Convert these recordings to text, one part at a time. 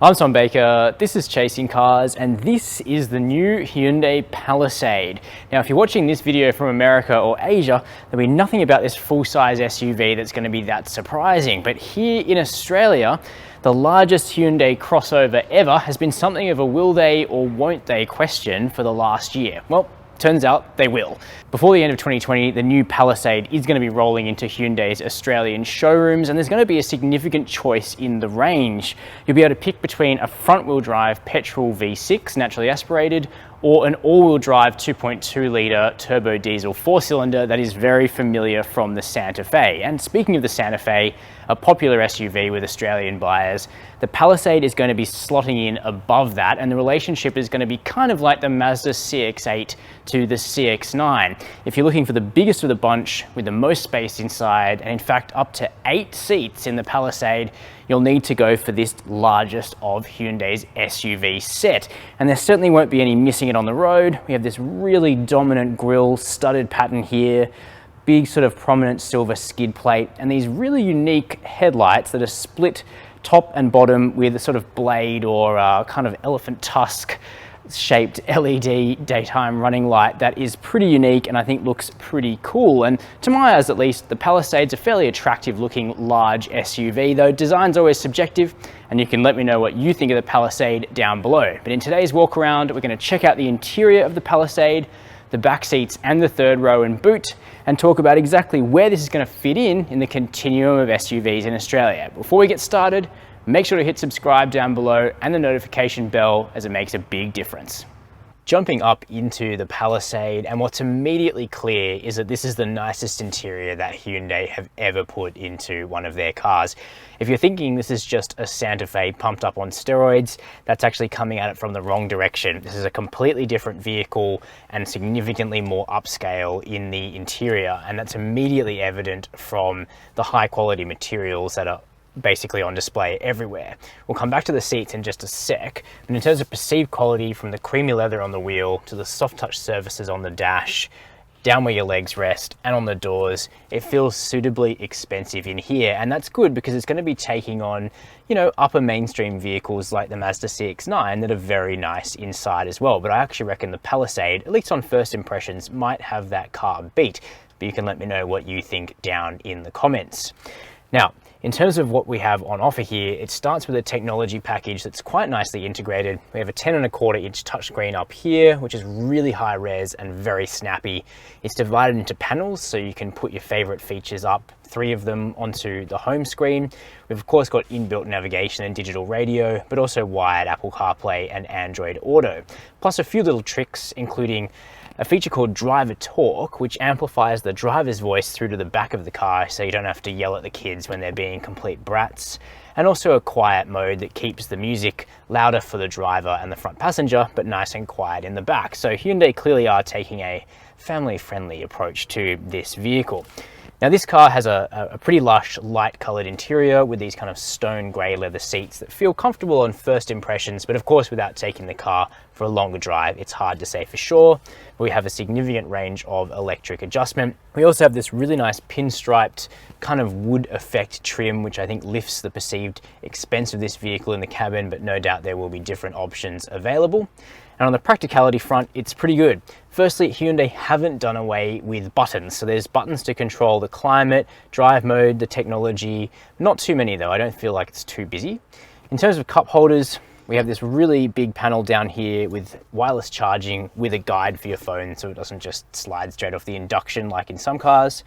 I'm Tom Baker, this is Chasing Cars, and this is the new Hyundai Palisade. Now, if you're watching this video from America or Asia, there'll be nothing about this full-size SUV that's going to be that surprising. But here in Australia, the largest Hyundai crossover ever has been something of a will they or won't they question for the last year. Well, turns out they will. Before the end of 2020, the new Palisade is going to be rolling into Hyundai's Australian showrooms, and there's going to be a significant choice in the range. You'll be able to pick between a front-wheel drive petrol V6, naturally aspirated, or an all-wheel drive 2.2 litre turbo diesel 4-cylinder that is very familiar from the Santa Fe. And speaking of the Santa Fe, a popular SUV with Australian buyers, the Palisade is going to be slotting in above that, and the relationship is going to be kind of like the Mazda CX-8 to the CX-9. If you're looking for the biggest of the bunch with the most space inside, and in fact up to 8 seats in the Palisade, you'll need to go for this largest of Hyundai's SUV set. And there certainly won't be any missing it on the road. We have this really dominant grille studded pattern here, big sort of prominent silver skid plate, and these really unique headlights that are split top and bottom with a sort of blade or kind of elephant tusk shaped LED daytime running light that is pretty unique and I think looks pretty cool. And to my eyes at least, the Palisade's a fairly attractive looking large SUV, though design's always subjective, and you can let me know what you think of the Palisade down below. But in today's walk around, we're going to check out the interior of the Palisade, the back seats and the third row and boot, and talk about exactly where this is going to fit in the continuum of SUVs in Australia. Before we get started, make sure to hit subscribe down below and the notification bell, as it makes a big difference. Jumping up into the Palisade, and what's immediately clear is that this is the nicest interior that Hyundai have ever put into one of their cars. If you're thinking this is just a Santa Fe pumped up on steroids, that's actually coming at it from the wrong direction. This is a completely different vehicle and significantly more upscale in the interior, and that's immediately evident from the high quality materials that are basically on display everywhere. We'll come back to the seats in just a sec, but in terms of perceived quality, from the creamy leather on the wheel to the soft touch surfaces on the dash, down where your legs rest and on the doors, it feels suitably expensive in here. And that's good because it's going to be taking on, you know, upper mainstream vehicles like the Mazda CX-9 that are very nice inside as well. But I actually reckon the Palisade, at least on first impressions, might have that car beat. But you can let me know what you think down in the comments. Now, in terms of what we have on offer here, it starts with a technology package that's quite nicely integrated. We have a 10.25 inch touchscreen up here, which is really high res and very snappy. It's divided into panels, so you can put your favorite features up, 3 of them onto the home screen. We've of course got inbuilt navigation and digital radio, but also wired Apple CarPlay and Android Auto. Plus a few little tricks, including a feature called Driver Talk, which amplifies the driver's voice through to the back of the car so you don't have to yell at the kids when they're being complete brats, and also a quiet mode that keeps the music louder for the driver and the front passenger, but nice and quiet in the back. So Hyundai clearly are taking a family-friendly approach to this vehicle. Now this car has a pretty lush, light-coloured interior with these kind of stone grey leather seats that feel comfortable on first impressions, but of course without taking the car for a longer drive, it's hard to say for sure. We have a significant range of electric adjustment. We also have this really nice pinstriped kind of wood effect trim, which I think lifts the perceived expense of this vehicle in the cabin, but no doubt there will be different options available. And on the practicality front, it's pretty good. Firstly, Hyundai haven't done away with buttons. So there's buttons to control the climate, drive mode, the technology. Not too many though, I don't feel like it's too busy. In terms of cup holders, we have this really big panel down here with wireless charging with a guide for your phone, so it doesn't just slide straight off the induction like in some cars.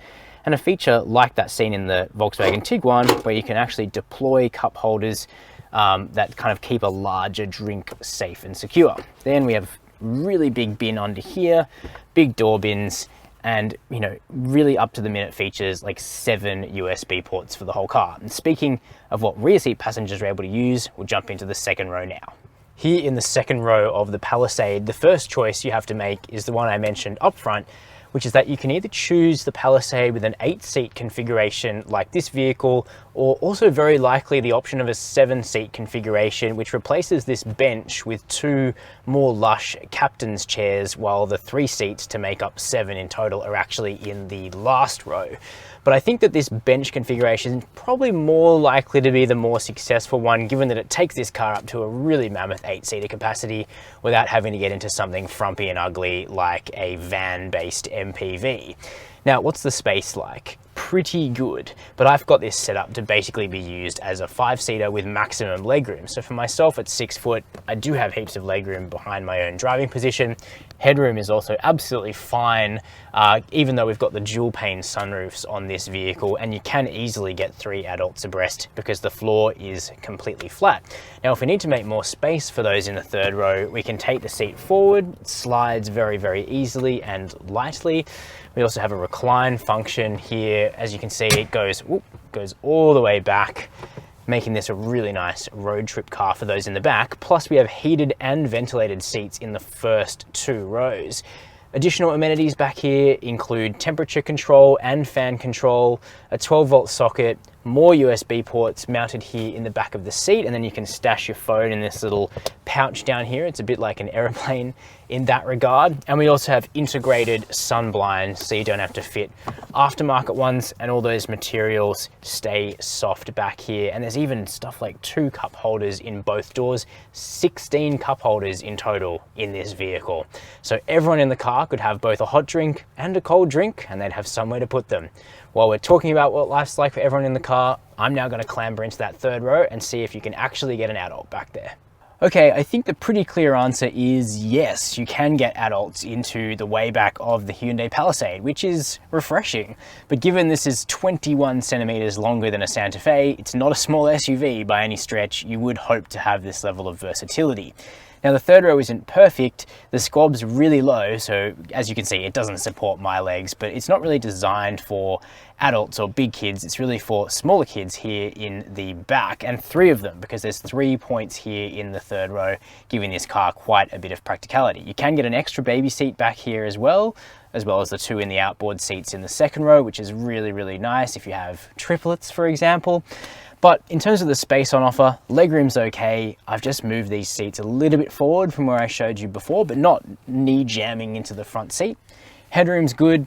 And a feature like that seen in the Volkswagen Tiguan, where you can actually deploy cup holders that kind of keep a larger drink safe and secure. Then we have really big bin under here, big door bins, and you know, really up to the minute features like 7 USB ports for the whole car. And speaking of what rear seat passengers are able to use, we'll jump into the second row now. Here in the second row of the Palisade, the first choice you have to make is the one I mentioned up front, which is that you can either choose the Palisade with an 8-seat configuration like this vehicle, or also very likely the option of a 7-seat configuration, which replaces this bench with 2 more lush captain's chairs, while the 3 seats to make up 7 in total are actually in the last row. But I think that this bench configuration is probably more likely to be the more successful one, given that it takes this car up to a really mammoth 8-seater capacity without having to get into something frumpy and ugly like a van-based MPV. Now, what's the space like? Pretty good, but I've got this set up to basically be used as a 5-seater with maximum legroom. So for myself at 6 foot, I do have heaps of legroom behind my own driving position. Headroom is also absolutely fine, even though we've got the dual pane sunroofs on this vehicle, and you can easily get 3 adults abreast because the floor is completely flat. Now, if we need to make more space for those in the 3rd row, we can take the seat forward. It slides very, very easily and lightly. We also have a recline function here. As you can see, it goes all the way back, making this a really nice road trip car for those in the back. Plus we have heated and ventilated seats in the first 2 rows. Additional amenities back here include temperature control and fan control, a 12-volt socket, more USB ports mounted here in the back of the seat, and then you can stash your phone in this little pouch down here. It's a bit like an airplane in that regard. And we also have integrated sun blinds, so you don't have to fit aftermarket ones, and all those materials stay soft back here. And there's even stuff like 2 cup holders in both doors, 16 cup holders in total in this vehicle. So everyone in the car could have both a hot drink and a cold drink, and they'd have somewhere to put them. While we're talking about what life's like for everyone in the car, I'm now going to clamber into that 3rd row and see if you can actually get an adult back there. Okay, I think the pretty clear answer is yes, you can get adults into the way back of the Hyundai Palisade, which is refreshing. But given this is 21 centimeters longer than a Santa Fe, it's not a small SUV by any stretch. You would hope to have this level of versatility. Now, the 3rd row isn't perfect. The squab's really low, so as you can see, it doesn't support my legs, but it's not really designed for adults or big kids. It's really for smaller kids here in the back, and 3 of them, because there's 3 points here in the 3rd row, giving this car quite a bit of practicality. You can get an extra baby seat back here as well as the 2 in the outboard seats in the 2nd row, which is really, really nice if you have triplets, for example. But in terms of the space on offer, legroom's okay. I've just moved these seats a little bit forward from where I showed you before, but not knee jamming into the front seat. Headroom's good.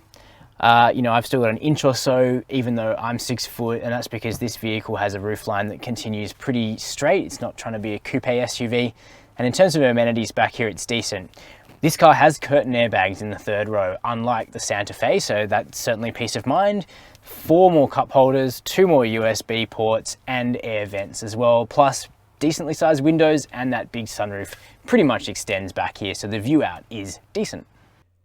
You know, I've still got an inch or so, even though I'm 6 foot, and that's because this vehicle has a roofline that continues pretty straight. It's not trying to be a coupe SUV. And in terms of amenities back here, it's decent. This car has curtain airbags in the 3rd row, unlike the Santa Fe, so that's certainly peace of mind. 4 more cup holders, 2 more USB ports, and air vents as well, plus decently sized windows, and that big sunroof pretty much extends back here, so the view out is decent.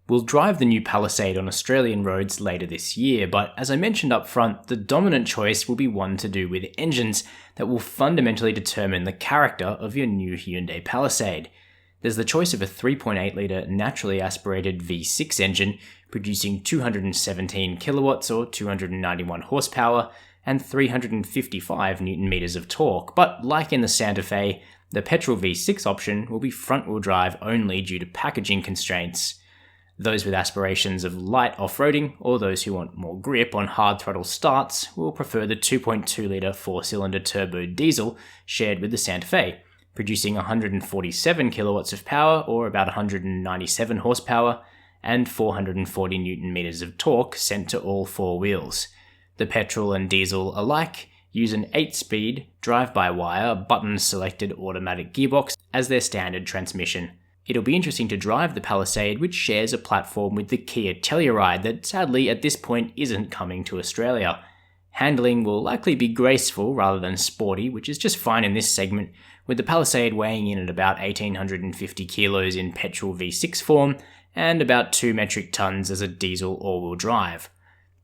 We'll drive the new Palisade on Australian roads later this year, but as I mentioned up front, the dominant choice will be one to do with engines that will fundamentally determine the character of your new Hyundai Palisade. There's the choice of a 3.8-litre naturally aspirated V6 engine, producing 217 kilowatts or 291 horsepower and 355 newton meters of torque. But like in the Santa Fe, the petrol V6 option will be front-wheel drive only due to packaging constraints. Those with aspirations of light off-roading, or those who want more grip on hard throttle starts, will prefer the 2.2-litre 4-cylinder turbo diesel shared with the Santa Fe, producing 147 kilowatts of power, or about 197 horsepower, and 440 newton meters of torque sent to all 4 wheels. The petrol and diesel alike use an 8-speed, drive-by-wire, button-selected automatic gearbox as their standard transmission. It'll be interesting to drive the Palisade, which shares a platform with the Kia Telluride that sadly at this point isn't coming to Australia. Handling will likely be graceful rather than sporty, which is just fine in this segment, with the Palisade weighing in at about 1,850 kilos in petrol V6 form and about 2 metric tons as a diesel all-wheel drive.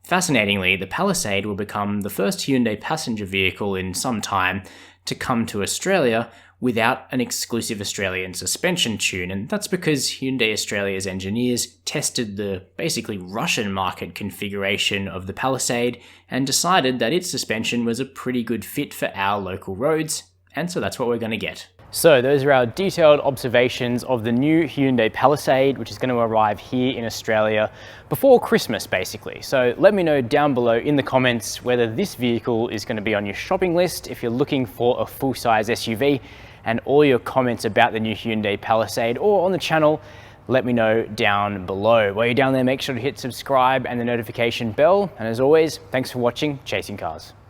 Fascinatingly, the Palisade will become the first Hyundai passenger vehicle in some time to come to Australia without an exclusive Australian suspension tune, and that's because Hyundai Australia's engineers tested the basically Russian market configuration of the Palisade and decided that its suspension was a pretty good fit for our local roads, and so that's what we're going to get. So those are our detailed observations of the new Hyundai Palisade, which is going to arrive here in Australia before Christmas, basically. So let me know down below in the comments whether this vehicle is going to be on your shopping list if you're looking for a full-size SUV, and all your comments about the new Hyundai Palisade or on the channel, let me know down below. While you're down there, make sure to hit subscribe and the notification bell. And as always, thanks for watching Chasing Cars.